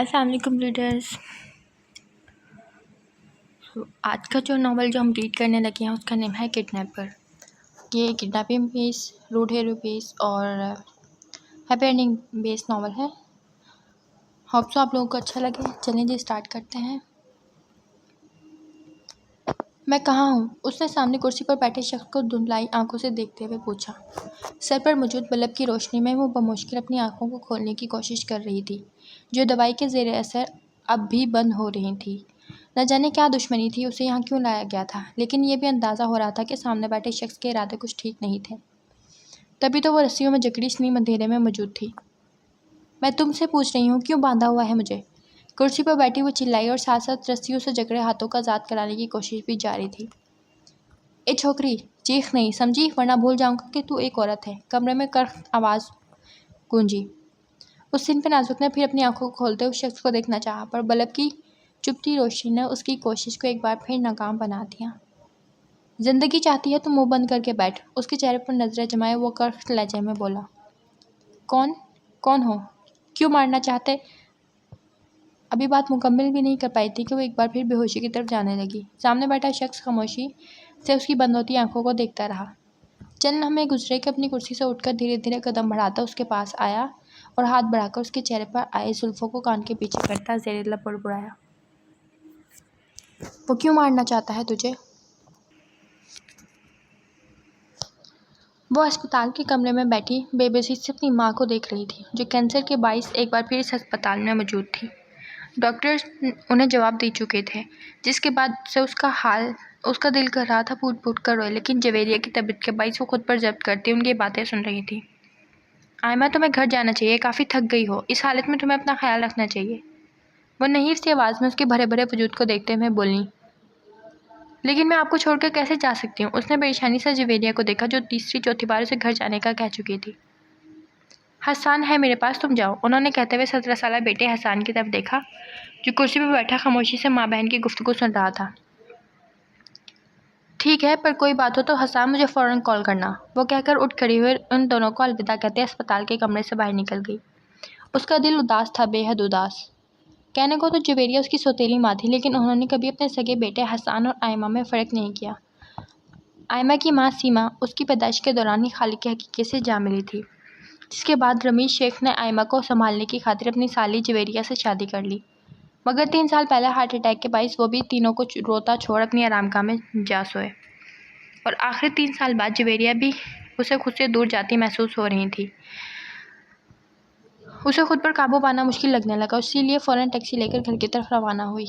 السلام علیکم ریڈرس. آج کا جو ناول جو ہم ریڈ کرنے لگے ہیں اس کا نیم ہے کڈنیپر. یہ کڈنیپنگ بیس، روڈ ہیرو بیس اور ہیپی اینڈنگ بیس ناول ہے. ہوپ سو آپ لوگوں کو اچھا لگے. چلیں جی اسٹارٹ کرتے ہیں. میں کہاں ہوں؟ اس نے سامنے کرسی پر بیٹھے شخص کو دھندلائی آنکھوں سے دیکھتے ہوئے پوچھا. سر پر موجود بلب کی روشنی میں وہ بمشکل اپنی آنکھوں کو کھولنے کی کوشش کر رہی تھی جو دوائی کے زیر اثر اب بھی بند ہو رہی تھی. نہ جانے کیا دشمنی تھی، اسے یہاں کیوں لایا گیا تھا، لیکن یہ بھی اندازہ ہو رہا تھا کہ سامنے بیٹھے شخص کے ارادے کچھ ٹھیک نہیں تھے. تبھی تو وہ رسیوں میں جکڑی سنی اندھیرے میں موجود تھی. میں تم سے پوچھ رہی ہوں کیوں باندھا ہوا ہے مجھے؟ کرسی پر بیٹھی وہ چلائی اور ساتھ ساتھ رسیوں سے جکڑے ہاتھوں کا آزاد کرانے کی کوشش بھی جاری تھی. اے چھوکری، چیخ نہیں سمجھی ورنہ بھول جاؤں گا کہ تو ایک عورت ہے. کمرے میں کرخت آواز گونجی. اس سن پہ نازک نے پھر اپنی آنکھوں کو کھولتے اس شخص کو دیکھنا چاہا، پر بلب کی چپتی روشنی نے اس کی کوشش کو ایک بار پھر ناکام بنا دیا. زندگی چاہتی ہے تو منہ بند کر کے بیٹھ. اس کے چہرے پر نظریں جمائے وہ کرخت لہجے میں بولا. کون ہو؟ کیوں مارنا چاہتے؟ ابھی بات مکمل بھی نہیں کر پائی تھی کہ وہ ایک بار پھر بے ہوشی کی طرف جانے لگی. سامنے بیٹھا شخص خاموشی سے اس کی بند ہوتی آنکھوں کو دیکھتا رہا. چند لمحے گزرے کہ اپنی کرسی سے اٹھ کر دھیرے دھیرے قدم بڑھاتا اس کے پاس آیا اور ہاتھ بڑھا کر اس کے چہرے پر آئے زلفوں کو کان کے پیچھے کرتا زیر لب بڑبڑایا. وہ کیوں مارنا چاہتا ہے تجھے؟ وہ اسپتال کے کمرے میں بیٹھی بے بسی سے اپنی ماں کو دیکھ رہی تھی جو کینسر کے باعث ایک بار پھر اس ہسپتال میں موجود تھی. ڈاکٹرز انہیں جواب دے چکے تھے، جس کے بعد سے اس کا دل کر رہا تھا پھوٹ پھوٹ کر روئے، لیکن جویریہ کی طبیعت کے باعث وہ خود پر ضبط کرتی ان کی باتیں سن رہی تھی. آئمہ تمہیں گھر جانا چاہیے، کافی تھک گئی ہو. اس حالت میں تمہیں اپنا خیال رکھنا چاہیے. وہ نحیف سی آواز میں اس کے بھرے بھرے وجود کو دیکھتے ہوئے بولی. لیکن میں آپ کو چھوڑ کر کیسے جا سکتی ہوں؟ اس نے پریشانی سے جویریہ کو دیکھا جو تیسری چوتھی بار اسے گھر جانے کا کہہ چکی تھی. حسان ہے میرے پاس، تم جاؤ، انہوں نے کہتے ہوئے 17 سالہ بیٹے حسان کی طرف دیکھا جو کرسی پر بیٹھا خاموشی سے ماں بہن کی گفتگو سن رہا تھا. ٹھیک ہے، پر کوئی بات ہو تو حسان مجھے فوراً کال کرنا. وہ کہہ کر اٹھ کھڑی ہوئی ان دونوں کو الوداع کہتے اسپتال کے کمرے سے باہر نکل گئی. اس کا دل اداس تھا، بے حد اداس. کہنے کو تو جویریہ اس کی سوتیلی ماں تھی، لیکن انہوں نے کبھی اپنے سگے بیٹے حسان اور آئمہ میں فرق نہیں کیا. آئمہ کی ماں سیما اس کی پیدائش کے دوران ہی خالق کے حقیقے سے جا ملی تھی، جس کے بعد رمیش شیخ نے آئمہ کو سنبھالنے کی خاطر اپنی سالی جویریہ سے شادی کر لی. مگر 3 سال پہلے ہارٹ اٹیک کے باعث وہ بھی تینوں کو روتا چھوڑ اپنی آرام گاہ میں جا سوئے، اور آخر 3 سال بعد جویریہ بھی اسے خود سے دور جاتی محسوس ہو رہی تھی. اسے خود پر قابو پانا مشکل لگنے لگا، اسی لیے فوراً ٹیکسی لے کر گھر کی طرف روانہ ہوئی.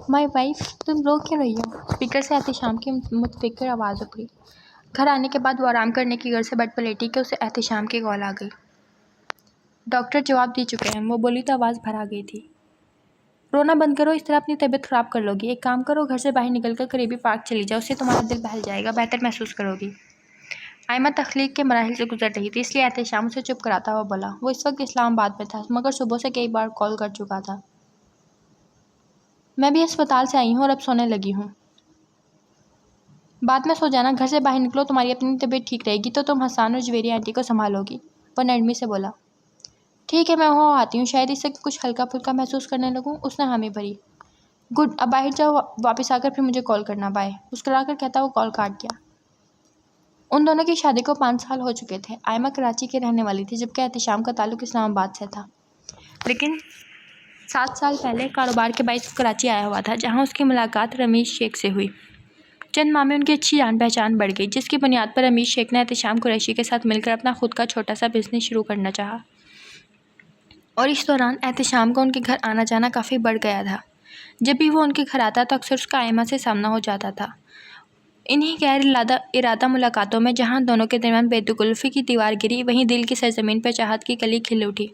مائی وائف، تم رو کیوں رہی ہو؟ اسپیکر سے احتشام کی متفکر آواز ابھری. گھر آنے کے بعد وہ آرام کرنے کی غرض سے بیڈ پر لیٹی کہ اسے احتشام کی کال آ گئی. ڈاکٹر جواب دے چکے ہیں، وہ بولی تو آواز بھر آ گئی تھی. رونا بند کرو، اس طرح اپنی طبیعت خراب کر لو گی. ایک کام کرو، گھر سے باہر نکل کر قریبی پارک چلی جاؤ، اس سے تمہارا دل بہل جائے گا، بہتر محسوس کرو گی. آئمہ تخلیق کے مراحل سے گزر رہی تھی، اس لیے احتشام اسے چپ کراتا ہوا بولا. وہ اس وقت اسلام آباد میں تھا، مگر صبح سے کئی بار کال کر چکا تھا. میں بھی اسپتال سے آئی ہوں اور اب سونے لگی ہوں. بعد میں سو جانا. گھر سے باہر نکلو، تمہاری اپنی طبیعت ٹھیک رہے گی تو تم حسان اور جویریہ آنٹی کو سنبھالو گی. وہ نرمی سے بولا. ٹھیک ہے، میں وہاں آتی ہوں، شاید اس سے کچھ ہلکا پھلکا محسوس کرنے لگوں. اس نے حامی بھری. گڈ، اب باہر جاؤ، واپس آ کر پھر مجھے کال کرنا. بائے. مسکرا کر کہتا وہ کال کاٹ گیا. ان دونوں کی شادی کو 5 سال ہو چکے تھے. آئمہ کراچی کی رہنے والی تھی جبکہ احتشام کا تعلق اسلام آباد سے تھا، لیکن 7 سال پہلے کاروبار کے باعث وہ کراچی آیا ہوا تھا، جہاں اس کی ملاقات رمیش شیخ سے ہوئی. چند ماہ میں ان کی اچھی جان پہچان بڑھ گئی، جس کی بنیاد پر رمیش شیخ نے احتشام قریشی کے ساتھ مل کر اپنا خود کا چھوٹا سا بزنس شروع کرنا چاہا، اور اس دوران احتشام کا ان کے گھر آنا جانا کافی بڑھ گیا تھا. جب بھی وہ ان کے گھر آتا تو اکثر اس کا آئمہ سے سامنا ہو جاتا تھا. انہی غیر ارادہ ملاقاتوں میں جہاں دونوں کے درمیان بے تکلفی کی دیوار گری، وہیں دل کی سرزمین پر چاہت کی کلی کھل اٹھی.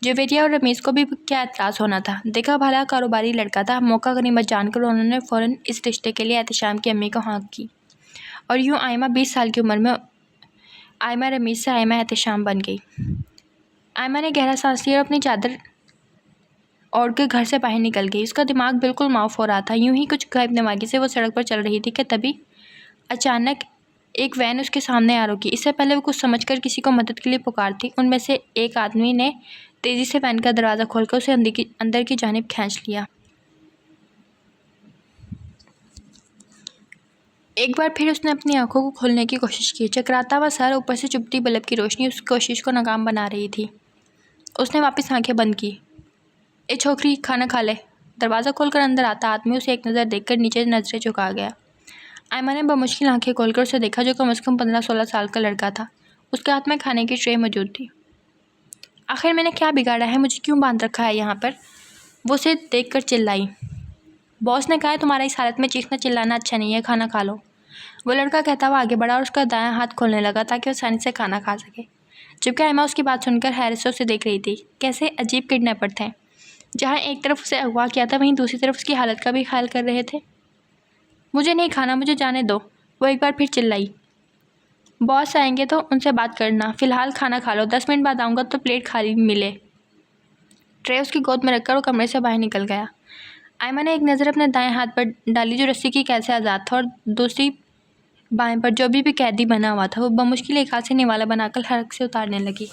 جویریہ اور رمیش کو بھی کیا اعتراض ہونا تھا، دیکھا بھالا کاروباری لڑکا تھا. موقع غنیمت جان کر انہوں نے فوراً اس رشتے کے لیے احتشام کی امی کو ہانک کی، اور یوں آئمہ 20 سال کی عمر میں آئمہ رمیش سے آئمہ احتشام بن گئی. آئمہ نے گہرا سانس لیا اور اپنی چادر اوڑھ کے گھر سے باہر نکل گئی. اس کا دماغ بالکل معاف ہو رہا تھا. یوں ہی کچھ غائب دماغی سے وہ سڑک پر چل رہی تھی کہ تبھی اچانک ایک وین اس کے سامنے آ رکی۔ اس سے پہلے وہ کچھ سمجھ کر کسی کو مدد کے لیے پکارتی، ان میں سے ایک آدمی نے تیزی سے وین کا دروازہ کھول کر اسے اندر کی جانب کھینچ لیا۔ ایک بار پھر اس نے اپنی آنکھوں کو کھولنے کی کوشش کی۔ چکراتا ہوا سر، اوپر سے چبھتی بلب کی روشنی اس کوشش کو ناکام بنا رہی تھی۔ اس نے واپس آنکھیں بند کی۔ اے چھوکری، کھانا کھا لے۔ دروازہ کھول کر اندر آتا آدمی اسے ایک نظر دیکھ کر نیچے نظریں جھکا گیا۔ آئمہ نے بمشکل آنکھیں کھول کر اسے دیکھا، جو کم از کم 15-16 سال کا لڑکا تھا۔ اس کے ہاتھ میں کھانے کی ٹرے موجود تھی۔ آخر میں نے کیا بگاڑا ہے؟ مجھے کیوں باندھ رکھا ہے یہاں پر؟ وہ اسے دیکھ کر چلائی۔ باس نے کہا ہے تمہارا اس حالت میں چیخنا چلانا اچھا نہیں ہے، کھانا کھا لو۔ وہ لڑکا کہتا ہوا آگے بڑھا اور اس کا دایاں ہاتھ کھولنے لگا تاکہ وہ آسانی سے کھانا کھا سکے، جبکہ آئمہ اس کی بات سن کر حیرت سے اسے دیکھ رہی تھی۔ کیسے عجیب کڈنیپر تھے، جہاں ایک طرف اسے اغوا کیا تھا، وہیں دوسری طرف اس کی حالت کا بھی خیال کر رہے تھے۔ مجھے نہیں کھانا، مجھے جانے دو، وہ ایک بار پھر چلائی۔ باس آئیں گے تو ان سے بات کرنا، فی الحال کھانا کھا لو، 10 منٹ بعد آؤں گا تو پلیٹ خالی ملے۔ ٹرے اس کی گود میں رکھ کر وہ کمرے سے باہر نکل گیا۔ آئمہ نے ایک نظر اپنے دائیں ہاتھ پر ڈالی جو رسی کی قید سے آزاد تھا، اور دوسری بائیں پر جو بھی قیدی بنا ہوا تھا۔ وہ بمشکل ایک ہاتھ سے نوالا بنا کر حلق سے اتارنے لگی۔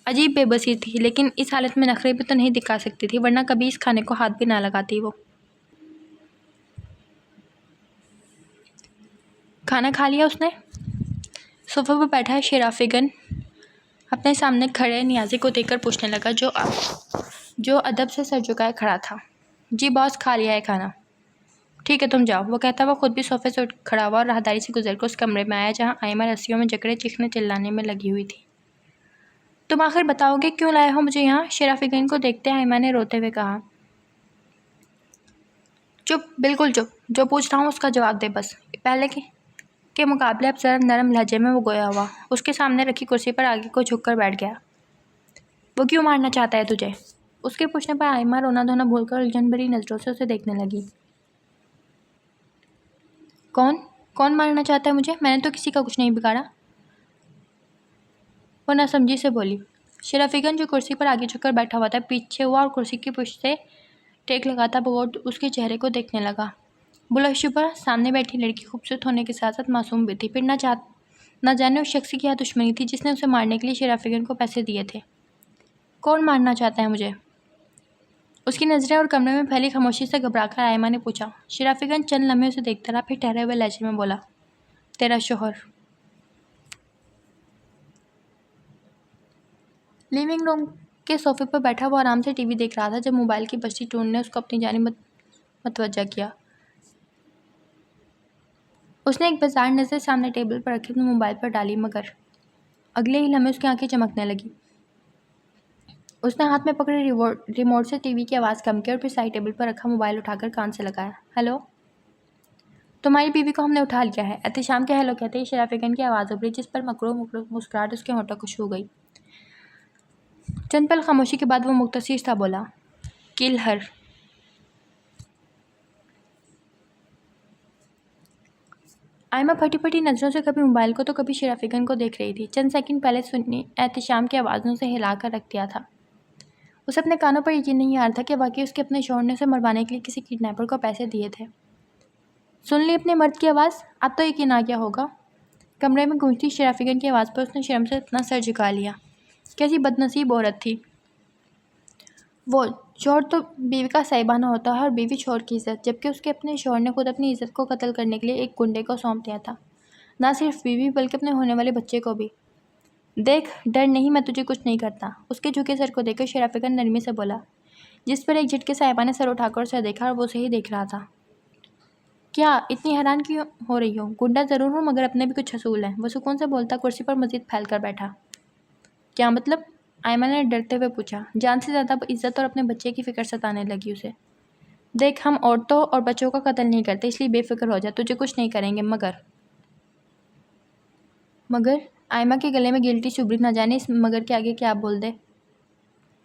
عجیب بے بسی تھی، لیکن اس حالت میں نخرے بھی تو نہیں دکھا سکتی تھی، ورنہ کبھی اس کھانے کو ہاتھ بھی نہ لگاتی وہ۔ کھانا کھا لیا اس نے؟ صوفے پر بیٹھا شرافیگن اپنے سامنے کھڑے نیازی کو دیکھ کر پوچھنے لگا، جو ادب سے سر جھکائے کھڑا تھا۔ جی باس، کھا لیا ہے کھانا۔ ٹھیک ہے تم جاؤ، وہ کہتا ہوا خود بھی صوفے سے اٹھ کھڑا ہوا اور راہداری سے گزر کر اس کمرے میں آیا جہاں آئمہ رسیوں میں جکڑے چیخنے چلانے میں لگی ہوئی تھی۔ تم آخر بتاؤ گے کیوں لائے ہو مجھے یہاں؟ شرافیگن کو دیکھتے آئمہ نے روتے ہوئے کہا۔ چپ، بالکل چپ، جو پوچھ رہا ہوں اس کا جواب دے بس۔ پہلے کے مقابلے اب ذرا نرم لہجے میں وہ گویا ہوا۔ اس کے سامنے رکھی کرسی پر آگے کو جھک کر بیٹھ گیا۔ وہ کیوں مارنا چاہتا ہے تجھے؟ اس کے پوچھنے پر آئمہ رونا دھونا بھول کر الجھن بھری نظروں سے اسے دیکھنے لگی۔ کون مارنا چاہتا ہے مجھے؟ میں نے تو کسی کا کچھ نہیں بگاڑا، وہ ناسمجھی سے بولی۔ شرافیگن جو کرسی پر آگے جھک کر بیٹھا ہوا تھا پیچھے ہوا اور کرسی کی پشت سے ٹیک لگاتا بغور اس کے چہرے کو دیکھنے لگا۔ بلا شبہ سامنے بیٹھی لڑکی خوبصورت ہونے کے ساتھ ساتھ معصوم بھی تھی، پھر نہ جانے اس شخص کی کیا دشمنی تھی جس نے اسے مارنے کے لیے شرافیگن کو پیسے دیے تھے۔ کون مارنا چاہتا ہے مجھے؟ اس کی نظریں اور کمرے میں پھیلی خاموشی سے گھبرا کر آئمہ نے پوچھا۔ شرافیگن چند لمحے اسے دیکھتا رہا، پھر ٹھہرے ہوئے لہجے میں بولا، تیرا شوہر۔ لیونگ روم کے صوفے پر بیٹھا وہ آرام سے ٹی وی دیکھ رہا تھا جب موبائل کی بجتی ٹون نے اس کو اپنی جانب متوجہ کیا۔ اس نے ایک بیزار نظر سامنے ٹیبل پر رکھے اپنے موبائل پر ڈالی، مگر اگلے ہی لمحے اس کی آنکھیں چمکنے لگی۔ اس نے ہاتھ میں پکڑے ریموٹ سے ٹی وی کی آواز کم کی اور پھر سائڈ ٹیبل پر رکھا موبائل اٹھا کر کان سے لگایا۔ ہیلو، تمہاری بیوی کو ہم نے اٹھا لیا ہے، احتشام کے ہیلو کہتے ہی شرافیگن کی آواز ابھری، جس پر مکروہ مسکراہٹ اس کے ہونٹوں کو چھو گئی۔ چند پل خاموشی کے بعد وہ مختصر سا بولا، کل ہر۔ آئمہ پھٹی پھٹی نظروں سے کبھی موبائل کو تو کبھی شرافیگن کو دیکھ رہی تھی۔ چند سیکنڈ پہلے سنی احتشام کی آوازوں سے ہلا کر رکھ دیا تھا۔ اسے اپنے کانوں پر یقین نہیں آ رہا تھا کہ واقعی اس کے اپنے شوہر نے اسے مروانے کے لیے کسی کڈنیپر کو پیسے دیے تھے۔ سن لی اپنے مرد کی آواز؟ اب تو یقین آ گیا ہوگا۔ کمرے میں گونجتی شرافیگن کی آواز پر اس نے شرم سے اتنا سر جھکا لیا۔ کیسی بدنصیب عورت تھی وہ! شوہر تو بیوی کا سائبانہ ہوتا ہے اور بیوی شوہر کی عزت، جبکہ اس کے اپنے شوہر نے خود اپنی عزت کو قتل کرنے کے لیے ایک گنڈے کو سونپ دیا تھا۔ نہ صرف بیوی بلکہ اپنے ہونے والے بچے کو بھی۔ دیکھ، ڈر نہیں، میں تجھے کچھ نہیں کرتا۔ اس کے جھکے سر کو دیکھ کر شرافیگن نرمی سے بولا، جس پر ایک جھٹکے سے آئمہ نے سر اٹھا کر اسے دیکھا اور وہ اسے ہی دیکھ رہا تھا۔ کیا اتنی حیران کیوں ہو رہی ہو؟ گنڈا ضرور ہوں مگر اپنے بھی کچھ اصول ہیں، وہ سکون سے بولتا کرسی پر مزید پھیل کر بیٹھا۔ کیا مطلب؟ آئمہ نے ڈرتے ہوئے پوچھا۔ جان سے زیادہ عزت اور اپنے بچے کی فکر ستانے لگی اسے۔ دیکھ، ہم عورتوں اور بچوں کا قتل نہیں کرتے، اس لیے بے فکر ہو جا، تجھے کچھ نہیں کریں گے، مگر آئمہ کے گلے میں گلٹی چبھری، نہ جانے اس مگر کے آگے کیا بول دے۔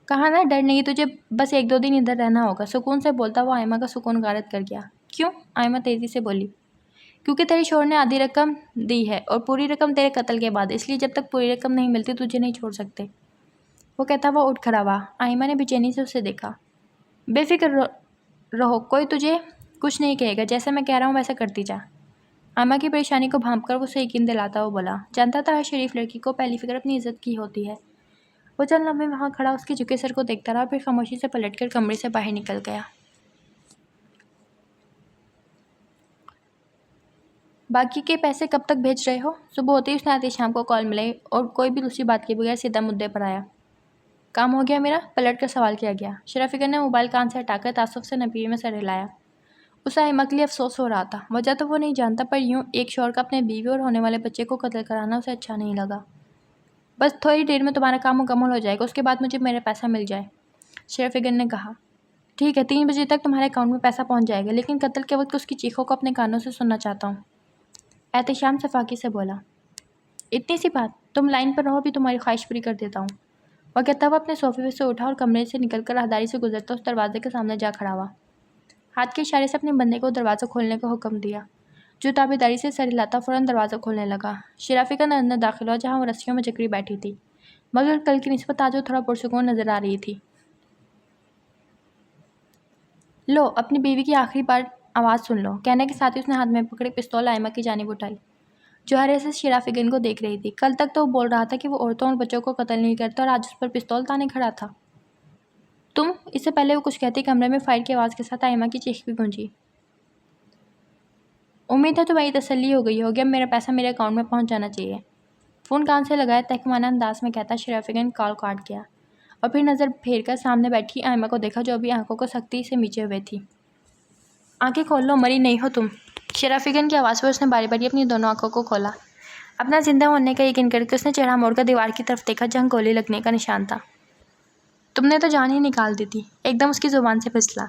کہا نا ڈر نہیں، تجھے بس 1-2 دن ادھر رہنا ہوگا، سکون سے بولتا وہ آئمہ کا سکون غارت کر گیا۔ کیوں؟ آئمہ تیزی سے بولی۔ کیونکہ تیرے شوہر نے آدھی رقم دی ہے اور پوری رقم تیرے قتل کے بعد، اس لیے جب تک پوری رقم نہیں ملتی تجھے نہیں چھوڑ سکتے۔ وہ کہتا وہ اٹھ کھڑا ہوا۔ آئمہ نے بے چینی سے اسے دیکھا۔ بے فکر رہو، کوئی تجھے کچھ نہیں کہے گا، جیسا میں کہہ رہا ہوں ویسا کرتی جا۔ آئمہ کی پریشانی کو بھانپ کر اسے یقین دلاتا وہ بولا، جانتا تھا ہر شریف لڑکی کو پہلی فکر اپنی عزت کی ہوتی ہے۔ وہ چند لمحے وہاں کھڑا اس کے جھکے سر کو دیکھتا رہا، پھر خاموشی سے پلٹ کر کمرے سے باہر نکل گیا۔ باقی کے پیسے کب تک بھیج رہے ہو؟ صبح ہوتے ہی اس نے احتشام کو کال ملائی اور کوئی بھی دوسری بات کے بغیر سیدھا مدعے پر آیا۔ کام ہو گیا میرا؟ پلٹ کر سوال کیا گیا۔ شرف فکر نے موبائل کان سے ہٹا کر تعصب سے نفی میں سر ہلایا۔ اسے آئمہ کے لیے افسوس ہو رہا تھا، وجہ تو وہ نہیں جانتا، پر یوں ایک شوہر کا اپنے بیوی اور ہونے والے بچے کو قتل کرانا اسے اچھا نہیں لگا۔ بس تھوڑی دیر میں تمہارا کام مکمل ہو جائے گا، اس کے بعد مجھے میرا پیسہ مل جائے، شرف فکر نے کہا۔ ٹھیک ہے، 3 بجے تک تمہارے اکاؤنٹ میں پیسہ پہنچ جائے گا، لیکن قتل کے وقت اس کی چیخوں کو اپنے کانوں سے سننا چاہتا ہوں، احتشام شفاقی سے بولا۔ اتنی سی بات؟ تم لائن پر رہو، بھی تمہاری خواہش پوری کر دیتا ہوں، وہ کہتا ہوا اپنے صوفے سے اٹھا اور کمرے سے نکل کر راہداری سے گزرتا اس دروازے کے سامنے جا کھڑا ہوا۔ ہاتھ کے اشارے سے اپنے بندے کو دروازہ کھولنے کا حکم دیا، جو تابعداری سے سر ہلاتا فوراً دروازہ کھولنے لگا۔ شرف فکر اندر داخل ہوا جہاں وہ رسیوں میں جکڑی بیٹھی تھی، مگر کل کی نسبت آج وہ تھوڑا پرسکون نظر آ رہی تھی۔ لو، اپنی بیوی کی آخری بار آواز سن لو، کہنے کے ساتھ ہی اس نے ہاتھ میں پکڑی پستول آئمہ کی جانب اٹھائی، جو حیرت سے شرف فکر کو دیکھ رہی تھی۔ کل تک تو وہ بول رہا تھا کہ وہ عورتوں اور بچوں کو قتل نہیں کرتا، اور آج اس پر پستول تانے کھڑا تھا۔ تم؟ اس سے پہلے وہ کچھ کہتی کمرے میں فائر کی آواز کے ساتھ آئمہ کی چیخ بھی گونجی۔ امید ہے تمہاری تسلی ہو گئی ہوگی، اب میرا پیسہ میرے اکاؤنٹ میں پہنچ جانا چاہیے، فون کان سے لگایا تحقیرانہ انداز میں کہتا شرف فکر نے کال کاٹ گیا اور پھر نظر پھیر کر سامنے بیٹھی آئمہ کو دیکھا، جو ابھی آنکھوں کو سختی سے میچے ہوئے تھی۔ آنکھیں کھول لو، مری نہیں ہو تم، شرف فکر کی آواز پر اس نے باری باری اپنی دونوں آنکھوں کو کھولا۔ اپنا زندہ ہونے کا یقین کر کے اس نے چہرہ موڑ کر دیوار کی طرف دیکھا جہاں گولی لگنے کا نشان تھا۔ تم نے تو جان ہی نکال دی تھی، ایک دم اس کی زبان سے پھسلا۔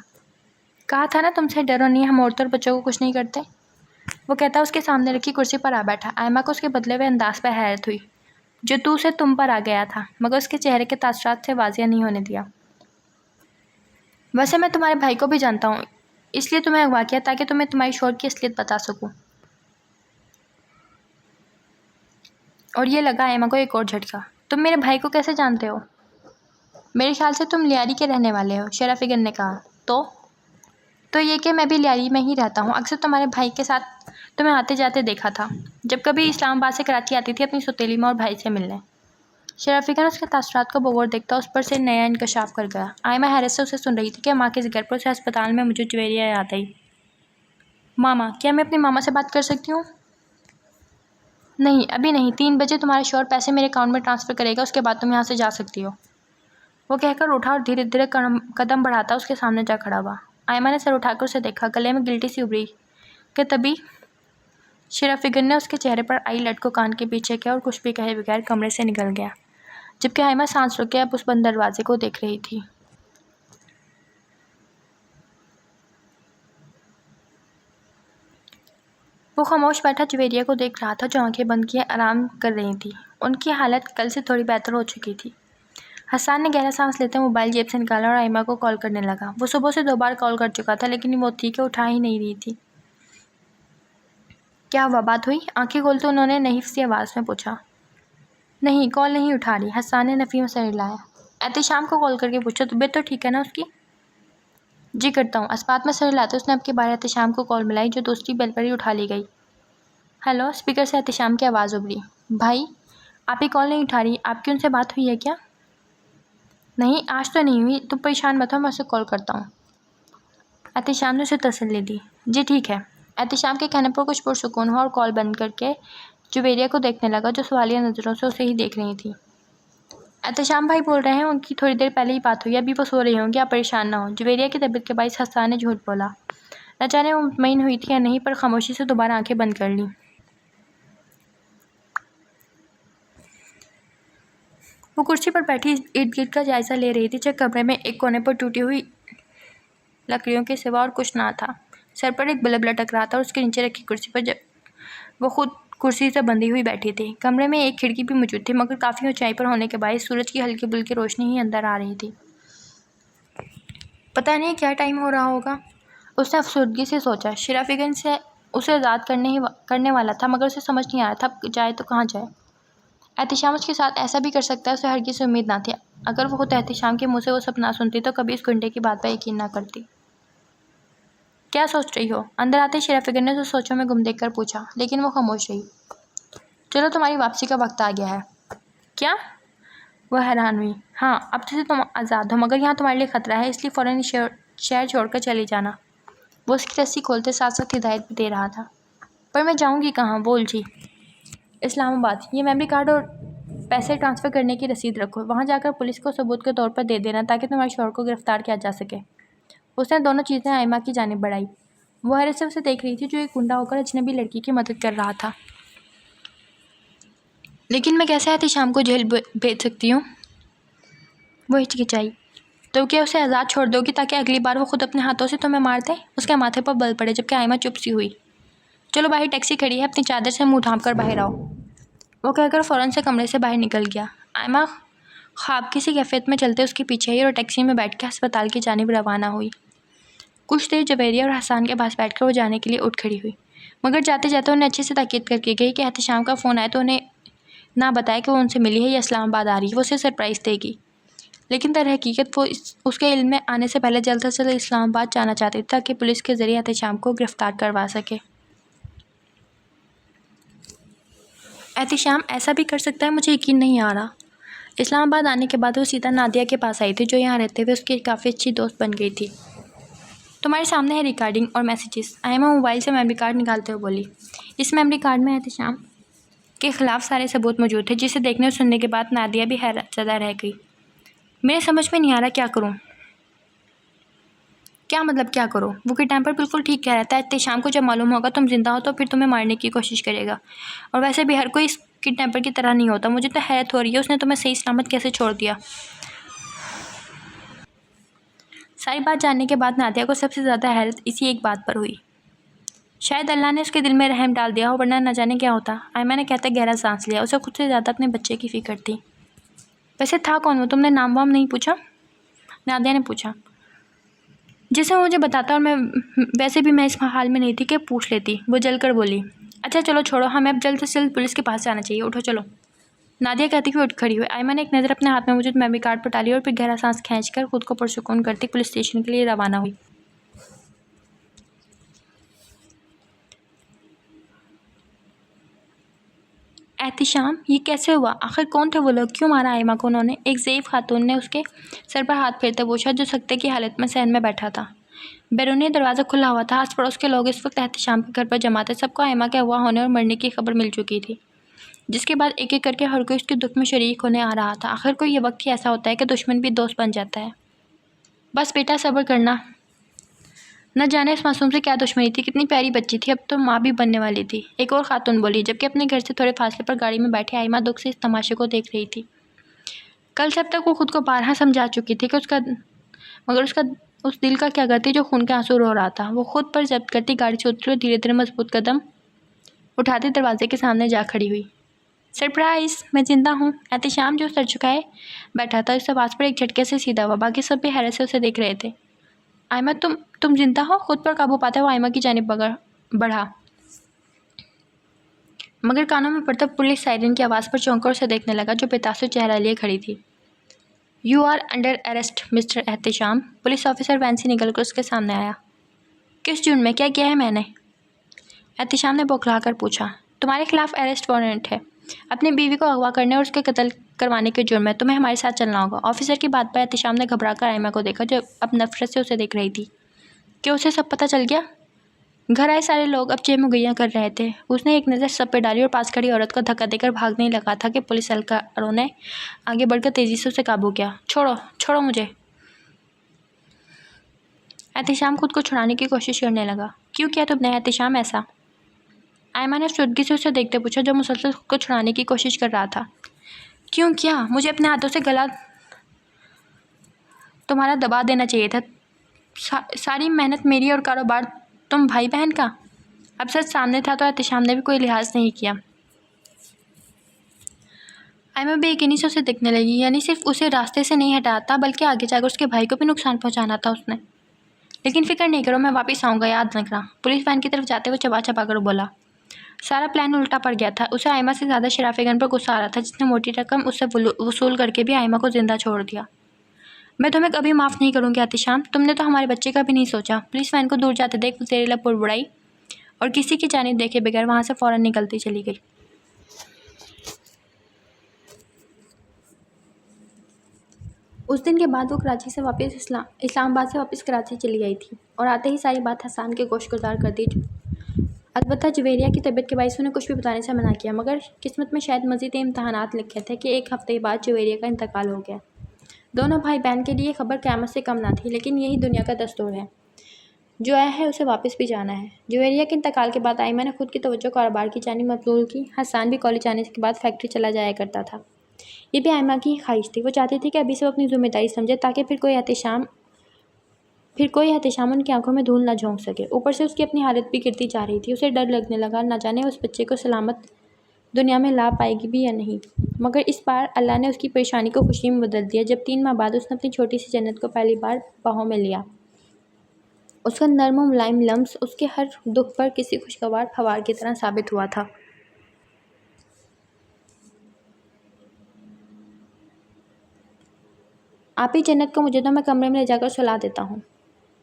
کہا تھا نا تم سے ڈرو نہیں، ہم عورتوں اور بچوں کو کچھ نہیں کرتے، وہ کہتا اس کے سامنے رکھی کرسی پر آ بیٹھا۔ آئمہ کو اس کے بدلے ہوئے انداز پر حیرت ہوئی، جو تو سے تم پر آ گیا تھا، مگر اس کے چہرے کے تاثرات سے واضح نہیں ہونے دیا۔ ویسے میں تمہارے بھائی کو بھی جانتا ہوں، اس لیے تمہیں اغوا کیا تاکہ تمہیں تمہاری شوہر کی اصلیت بتا سکوں۔ اور یہ لگا آئمہ کو ایک اور جھٹکا۔ تم میرے بھائی کو کیسے جانتے ہو؟ میرے خیال سے تم لیاری کے رہنے والے ہو، شرف فکر نے کہا۔ تو یہ کہ میں بھی لیاری میں ہی رہتا ہوں، اکثر تمہارے بھائی کے ساتھ تمہیں آتے جاتے دیکھا تھا، جب کبھی اسلام آباد سے کراچی آتی تھی اپنی سوتیلی ماں اور بھائی سے ملنے۔ شرف فکر اس کے تاثرات کو بغور دیکھتا اس پر سے نیا انکشاف کر گیا۔ آئمہ حیرت سے اسے سن رہی تھی کہ ماں کے ذکر پر اسے ہسپتال میں موجود جویریہ یاد آئی۔ ماما، کیا میں اپنی ماما سے بات کر سکتی ہوں؟ نہیں، ابھی نہیں، 3 بجے تمہارا شوہر پیسے میرے اکاؤنٹ میں ٹرانسفر کرے گا، اس کے بعد تم یہاں سے جا سکتی ہو، وہ کہہ کر اٹھا اور دھیرے دھیرے قدم بڑھاتا اس کے سامنے جا کھڑا ہوا۔ آئمہ نے سر اٹھا کر اسے دیکھا، گلے میں گلٹی سی ابھری کہ تبھی شرف فکر نے اس کے چہرے پر آئی لٹ کو کان کے پیچھے کیا اور کچھ بھی کہے بغیر کمرے سے نکل گیا، جبکہ آئمہ سانس روکے اب اس بند دروازے کو دیکھ رہی تھی۔ وہ خاموش بیٹھا جویریہ کو دیکھ رہا تھا، جو آنکھیں بند کیے آرام کر رہی تھی۔ ان کی حالت کل سے تھوڑی بہتر ہو چکی تھی۔ حسان نے گہرا سانس لیتے موبائل جیب سے نکالا اور آئمہ کو کال کرنے لگا۔ وہ صبح سے 2 بار کال کر چکا تھا، لیکن وہ تھی کہ اٹھا ہی نہیں رہی تھی۔ کیا ہوا، بات ہوئی؟ آنکھیں کھولتے انہوں نے نحیف سی آواز میں پوچھا۔ نہیں، کال نہیں اٹھا رہی، حسان نے نفی میں سر ہلایا۔ احتشام کو کال کر کے پوچھا، طبیعت تو ٹھیک ہے نا اس کی؟ جی کرتا ہوں، اسبات میں سر ہلاتے اس نے اب کی بار احتشام کو کال ملائی، جو دوسری بیل پر ہی اٹھا لی گئی۔ ہیلو، اسپیکر سے احتشام کی آواز ابھری۔ بھائی، آپ ہی کال نہیں اٹھا رہی، آپ کی ان سے بات ہوئی ہے کیا؟ نہیں، آج تو نہیں ہوئی، تم پریشان مت ہو، میں اسے کال کرتا ہوں، احتشام نے اسے تسلی دی۔ جی ٹھیک ہے، احتشام کے کہنے پر کچھ پرسکون ہوا اور کال بند کر کے جویریہ کو دیکھنے لگا، جو سوالیہ نظروں سے اسے ہی دیکھ رہی تھی۔ احتشام بھائی بول رہے ہیں، ان کی تھوڑی دیر پہلے ہی بات ہوئی، ابھی وہ سو رہی ہوں گی، آپ پریشان نہ ہوں۔ جویریہ کی طبیعت کے باعث حسان نے جھوٹ بولا، نہ جانے وہ مطمئن ہوئی تھی یا نہیں، پر خاموشی سے دوبارہ آنکھیں بند کر لیں۔ وہ کرسی پر بیٹھی ارد گرد کا جائزہ لے رہی تھی، جب کمرے میں ایک کونے پر ٹوٹی ہوئی لکڑیوں کے سوا اور کچھ نہ تھا۔ سر پر ایک بلب لٹک رہا تھا اور اس کے نیچے رکھی کرسی پر وہ خود کرسی سے بندھی ہوئی بیٹھی تھی۔ کمرے میں ایک کھڑکی بھی موجود تھی، مگر کافی اونچائی پر ہونے کے باعث سورج کی ہلکی بھلکی روشنی ہی اندر آ رہی تھی۔ پتہ نہیں کیا ٹائم ہو رہا ہوگا، اس نے افسردگی سے سوچا۔ شرف فکر سے اسے آزاد کرنے والا تھا، مگر اسے سمجھ نہیں آ رہا تھا اب جائے تو کہاں جائے۔ احتشام اس کے ساتھ ایسا بھی کر سکتا ہے، اسے ہرگز امید نہ تھی۔ اگر وہ خود احتشام کے منہ سے وہ سب نہ سنتی تو کبھی اس گنڈے کی بات پر یقین نہ کرتی۔ کیا سوچ رہی ہو؟ اندر آتے شرافیگر نے اسے سوچوں میں گم دیکھ کر پوچھا، لیکن وہ خاموش رہی۔ چلو تمہاری واپسی کا وقت آ گیا ہے۔ کیا؟ وہ حیران ہوئی۔ ہاں، اب سے تم آزاد ہو، مگر یہاں تمہارے لیے خطرہ ہے، اس لیے فوراً شہر چھوڑ کر چلی جانا۔ وہ اس کی رسی کھولتے ساتھ ساتھ ہدایت بھی دے رہا تھا۔ پر میں جاؤں گی کہاں؟ بول جی۔ اسلام آباد۔ یہ میموری کارڈ اور پیسے ٹرانسفر کرنے کی رسید رکھو، وہاں جا کر پولیس کو ثبوت کے طور پر دے دینا تاکہ تمہارے شوہر کو گرفتار کیا جا سکے۔ اس نے دونوں چیزیں آئمہ کی جانب بڑھائی۔ وہ حیرت سے اسے دیکھ رہی تھی جو ایک گنڈا ہو کر اجنبی لڑکی کی مدد کر رہا تھا۔ لیکن میں کیسے احتشام کو جیل بھیج سکتی ہوں؟ وہ ہچکچائی۔ تو کیا اسے آزاد چھوڑ دو گی تاکہ اگلی بار وہ خود اپنے ہاتھوں سے تمہیں مار دے؟ اس کے ماتھے پر بل پڑے جبکہ آئمہ چپ سی ہوئی۔ چلو باہر ٹیکسی کھڑی ہے، اپنی چادر سے منہ ڈھانپ کر باہر آؤ۔ وہ کہہ کر فوراً سے کمرے سے باہر نکل گیا۔ آئمہ خواب کی سی کیفیت میں چلتے اس کے پیچھے ہی اور ٹیکسی میں بیٹھ کے ہسپتال کی جانب روانہ ہوئی۔ کچھ دیر جویریہ اور حسان کے پاس بیٹھ کر وہ جانے کے لیے اٹھ کھڑی ہوئی، مگر جاتے جاتے انہیں اچھے سے تاکید کر کے گئی کہ احتشام کا فون آئے تو انہیں نہ بتائے کہ وہ ان سے ملی ہے یا اسلام آباد آ رہی ہے، وہ اسے سرپرائز دے گی۔ لیکن در حقیقت وہ اس کے علم میں آنے سے پہلے جلد سے جلد اسلام آباد جانا چاہتی تھی تاکہ پولیس کے ذریعے احتشام کو گرفتار کروا سکے۔ احتشام ایسا بھی کر سکتا ہے؟ مجھے یقین نہیں آ رہا۔ اسلام آباد آنے کے بعد وہ سیدھا نادیہ کے پاس آئی تھی جو یہاں رہتے ہوئے اس کی کافی اچھی دوست بن گئی تھی۔ تمہارے سامنے ہے ریکارڈنگ اور میسیجز۔ آئمہ موبائل سے میموری کارڈ نکالتے ہوئے بولی۔ اس میموری کارڈ میں احتشام کے خلاف سارے ثبوت موجود تھے، جسے دیکھنے اور سننے کے بعد نادیہ بھی حیرت زدہ رہ گئی۔ میرے سمجھ میں نہیں آ رہا کیا کروں۔ کیا مطلب کیا کرو؟ وہ کی ٹیمپر بالکل ٹھیک کہہ رہتا ہے۔ احتشام کو جب معلوم ہوگا تم زندہ ہو تو پھر تمہیں مارنے کی کوشش کرے گا، اور ویسے بھی ہر کوئی اس کی ٹیمپر کی طرح نہیں ہوتا۔ مجھے تو حیرت ہو رہی ہے اس نے تمہیں صحیح سلامت کیسے چھوڑ دیا۔ ساری بات جاننے کے بعد نادیہ کو سب سے زیادہ حیرت اسی ایک بات پر ہوئی۔ شاید اللہ نے اس کے دل میں رحم ڈال دیا ہو، ورنہ نہ جانے کیا ہوتا۔ آئمہ نے کہتے گہرا سانس لیا۔ اسے خود سے زیادہ اپنے بچے کی فکر تھی۔ ویسے تھا کون وہ؟ تم نے نام وام نہیں پوچھا؟ نادیہ نے پوچھا۔ جیسے وہ مجھے بتاتا، اور میں ویسے بھی میں اس حال میں نہیں تھی کہ پوچھ لیتی۔ وہ جل کر بولی۔ اچھا چلو چھوڑو، ہمیں اب جلد سے جلد پولیس کے پاس جانا چاہیے، اٹھو چلو۔ نادیہ کہتی ہوئی اٹھ کھڑی ہوئی۔ آئمہ نے ایک نظر اپنے ہاتھ میں موجود میموری کارڈ پر ڈالی اور پھر گہرا سانس کھینچ کر خود کو پرسکون کرتی پولیس اسٹیشن کے لیے روانہ ہوئی۔ احتشام، یہ کیسے ہوا؟ آخر کون تھے وہ لوگ؟ کیوں مارا آئمہ کو انہوں نے؟ ایک ضعیف خاتون نے اس کے سر پر ہاتھ پھیرتے پوچھا، جو سکتے کی حالت میں صحن میں بیٹھا تھا۔ بیرونی دروازہ کھلا ہوا تھا۔ آس پڑوس کے لوگ اس وقت احتشام کے گھر پر جمع تھے۔ سب کو آئمہ کے اغوا ہونے اور مرنے کی خبر مل چکی تھی، جس کے بعد ایک ایک کر کے ہر کوئی اس کے دکھ میں شریک ہونے آ رہا تھا۔ آخر کوئی یہ وقت ہی ایسا ہوتا ہے کہ دشمن بھی دوست بن جاتا ہے۔ بس بیٹا صبر کرنا۔ نہ جانے اس معصوم سے کیا دشمنی تھی، کتنی پیاری بچی تھی، اب تو ماں بھی بننے والی تھی، ایک اور خاتون بولی، جبکہ اپنے گھر سے تھوڑے فاصلے پر گاڑی میں بیٹھے آئمہ دکھ سے اس تماشے کو دیکھ رہی تھی۔ کل سے اب تک وہ خود کو بارہا سمجھا چکی تھی کہ اس دل کا کیا کرتی جو خون کے آنسو رو رہا تھا۔ وہ خود پر ضبط کرتی گاڑی سے اتری اور دھیرے دھیرے مضبوط قدم اٹھاتی دروازے کے سامنے جا کھڑی ہوئی۔ سرپرائز! میں زندہ ہوں! احتشام جو سر جھکائے بیٹھا تھا، اس آواز پر ایک جھٹکے سے سیدھا ہوا۔ باقی سب بھی حیرت سے اسے دیکھ رہے تھے۔ آئمہ تم زندہ ہو؟ خود پر قابو پاتا وہ آئمہ کی جانب بڑھا، مگر کانوں میں پڑتا پولیس سائرن کی آواز پر چونک کر اسے دیکھنے لگا جو بے تاثر چہرہ لیے کھڑی تھی۔ You are under arrest mister Ehtesham. Police officer van سے نکل کر اس کے سامنے آیا۔ کس جرم میں؟ کیا کیا ہے میں نے؟ احتشام نے بوکھلا کر پوچھا۔ تمہارے خلاف اریسٹ وارنٹ ہے، اپنی بیوی کو اغوا کرنے اور اس کے قتل کروانے کے جرم میں، تمہیں ہمارے ساتھ چلنا ہوگا۔ آفیسر کی بات پر احتشام نے گھبرا کر آئمہ کو دیکھا جو اب نفرت سے اسے دیکھ رہی تھی۔ کہ اسے سب پتہ چل گیا؟ گھر آئے سارے لوگ اب چہ مغیاں کر رہے تھے۔ اس نے ایک نظر سب پہ ڈالی اور پاس کھڑی عورت کو دھکا دے کر بھاگنے ہی لگا تھا کہ پولیس اہلکاروں نے آگے بڑھ کر تیزی سے اسے قابو کیا۔ چھوڑو مجھے۔ احتشام خود کو چھڑانے کی کوشش کرنے لگا۔ کیوں کیا تم نے احتشام ایسا؟ آئمہ نے افسردگی سے اسے دیکھتے پوچھا جو مسلسل خود کو چھڑانے کی کوشش کر رہا تھا۔ کیوں کیا؟ مجھے اپنے ہاتھوں سے گلا تمہارا دبا دینا چاہیے تھا۔ ساری محنت میری اور کاروبار تم بھائی بہن کا۔ اب سچ سامنے تھا تو احتشام نے بھی کوئی لحاظ نہیں کیا۔ آئمہ بے یقینی سے اسے دیکھنے لگی۔ یعنی صرف اسے راستے سے نہیں ہٹاتا بلکہ آگے جا کر اس کے بھائی کو بھی نقصان پہنچانا تھا اس نے۔ لیکن فکر نہیں کرو، میں واپس آؤں گا، یاد رکھنا۔ پولیس وین کی طرف جاتے ہوئے چبا چبا کر بولا۔ سارا پلان الٹا پڑ گیا تھا۔ اسے آئمہ سے زیادہ شرافیگن پر غصہ آ رہا تھا جس نے موٹی رقم اس سے وصول کر کے بھی آئمہ کو زندہ چھوڑ دیا۔ میں تمہیں کبھی معاف نہیں کروں گی احتشام، تم نے تو ہمارے بچے کا بھی نہیں سوچا۔ پولیس وین کو دور جاتے دیکھ وہ زیر لب بڑبڑائی اور کسی کی جانب دیکھے بغیر وہاں سے فوراً نکلتی چلی گئی۔ اس دن کے بعد وہ کراچی سے واپس اسلام آباد سے واپس کراچی چلی گئی تھی اور آتے ہی ساری بات حسان کے گوش گزار کر دی۔ البتہ جویریہ کی طبیعت کے باعث انہیں کچھ بھی بتانے سے منع کیا، مگر قسمت میں شاید مزید امتحانات لکھے تھے کہ ایک ہفتے بعد جویریہ کا انتقال ہو گیا۔ دونوں بھائی بہن کے لیے خبر قیامت سے کم نہ تھی، لیکن یہی دنیا کا دستور ہے، جو آیا ہے اسے واپس بھی جانا ہے۔ جویریہ کے انتقال کے بعد آئمہ نے خود کی توجہ کاروبار کی جانب مبذول کی۔ حسان بھی کالج آنے کے بعد فیکٹری چلا جایا کرتا تھا۔ یہ بھی آئمہ کی خواہش تھی، وہ چاہتی تھی کہ ابھی سے وہ اپنی ذمہ داری سمجھے تاکہ پھر کوئی احتشام ان کی آنکھوں میں دھول نہ جھونک سکے۔ اوپر سے اس کی اپنی حالت بھی گرتی جا رہی تھی، اسے ڈر لگنے لگا نہ جانے اس بچے کو سلامت دنیا میں لا پائے گی بھی یا نہیں۔ مگر اس بار اللہ نے اس کی پریشانی کو خوشی میں بدل دیا جب 3 ماہ بعد اس نے اپنی چھوٹی سی جنت کو پہلی بار باہوں میں لیا۔ اس کا نرم و ملائم لمس اس کے ہر دکھ پر کسی خوشگوار پھوار کی طرح ثابت ہوا تھا۔ آپ ہی جنت کو مجھے تو میں کمرے میں لے جا کر سلا دیتا ہوں۔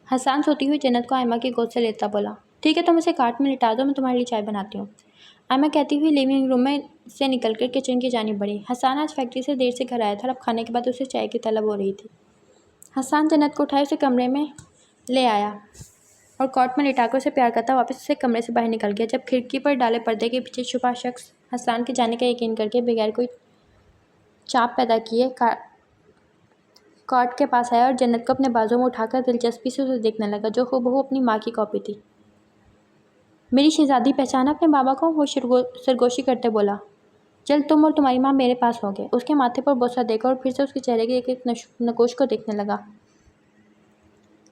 حسان سوتی ہوئی جنت کو آئمہ کی گود سے لیتا بولا۔ ٹھیک ہے، تم اسے کاٹ میں لٹا دو، میں تمہارے لیے چائے بناتی ہوں۔ آئمہ کہتی ہوئی لیونگ روم میں سے نکل کر کچن کی جانب بڑھی۔ حسان آج فیکٹری سے دیر سے گھر آیا تھا اور اب کھانے کے بعد اسے چائے کی طلب ہو رہی تھی۔ حسان جنت کو اٹھائے اسے کمرے میں لے آیا اور کاٹ میں لٹا کر اسے پیار کرتا واپس اسے کمرے سے باہر نکل گیا۔ جب کھڑکی پر ڈالے پردے کے پیچھے چھپا شخص حسان کے جانے کا یقین کر کے بغیر کوئی چاپ پیدا کیے کاٹ کے پاس آیا اور جنت کو اپنے بازوں میں اٹھا کر دلچسپی سے اسے دیکھنے لگا، جو ہو اپنی ماں کی کاپی تھی۔ میری شہزادی پہچانا اپنے بابا کو؟ وہ سرگوشی کرتے بولا۔ جلد تم اور تمہاری ماں میرے پاس ہوگے۔ اس کے ماتھے پر بوسہ دے کر اور پھر سے اس کے چہرے کے ایک نقوش کو دیکھنے لگا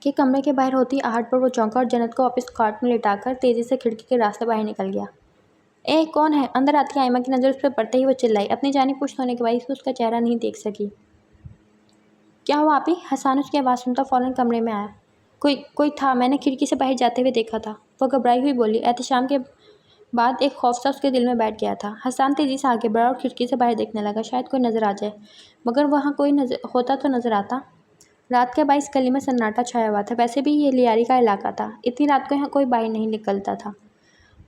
کہ کمرے کے باہر ہوتی آہٹ پر وہ چونکا اور جنت کو واپس کاٹ میں لٹا کر تیزی سے کھڑکی کے راستے باہر نکل گیا۔ اے کون ہے؟ اندر آتی آئمہ کی نظر اس پر پڑتے ہی وہ چلائی۔ اپنی جانب پشت ہونے کے باعث اس کا چہرہ نہیں دیکھ سکی۔ کیا ہوا آپی؟ حسان اس کی آواز سنتا فوراً کمرے میں آیا۔ کوئی تھا، میں نے کھڑکی سے باہر جاتے ہوئے دیکھا تھا، وہ گھبرائی ہوئی بولی۔ احتشام کے بعد ایک خوف سا اس کے دل میں بیٹھ گیا تھا۔ حسان تیزی سے آگے بڑھا اور کھڑکی سے باہر دیکھنے لگا، شاید کوئی نظر آ جائے، مگر وہاں کوئی ہوتا تو نظر آتا۔ رات کے باعث گلی میں سناٹا چھایا ہوا تھا، ویسے بھی یہ لیاری کا علاقہ تھا، اتنی رات کو یہاں کوئی باہر نہیں نکلتا تھا۔